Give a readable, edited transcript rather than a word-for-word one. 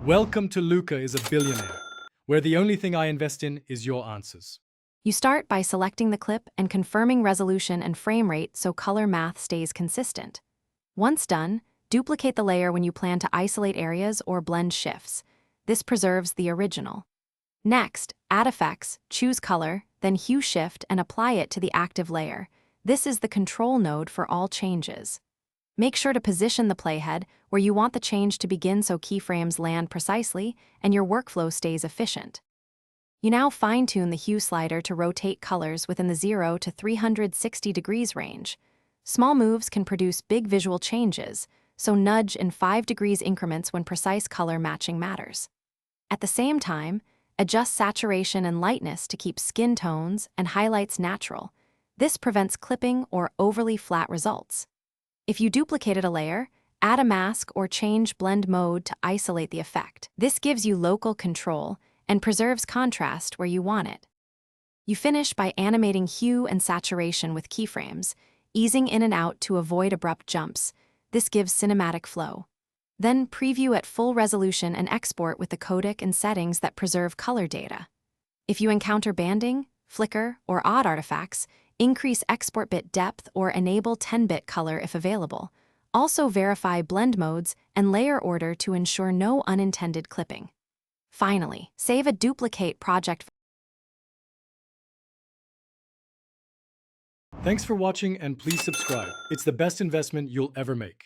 Welcome to Luca is a Billionaire, where the only thing I invest in is your answers. You start by selecting the clip and confirming resolution and frame rate so color math stays consistent. Once done, duplicate the layer when you plan to isolate areas or blend shifts. This preserves the original. Next, add effects, choose color, then Hue Shift and apply it to the active layer. This is the control node for all changes. Make sure to position the playhead where you want the change to begin so keyframes land precisely and your workflow stays efficient. You now fine-tune the hue slider to rotate colors within the 0 to 360 degrees range. Small moves can produce big visual changes, so nudge in 5 degrees increments when precise color matching matters. At the same time, adjust saturation and lightness to keep skin tones and highlights natural. This prevents clipping or overly flat results. If you duplicated a layer, add a mask or change blend mode to isolate the effect. This gives you local control and preserves contrast where you want it. You finish by animating hue and saturation with keyframes, easing in and out to avoid abrupt jumps. This gives cinematic flow. Then preview at full resolution and export with the codec and settings that preserve color data. If you encounter banding, flicker, or odd artifacts, increase export bit depth or enable 10-bit color if available. Also verify blend modes and layer order to ensure no unintended clipping. Finally, save a duplicate project. Thanks for watching and please subscribe. It's the best investment you'll ever make.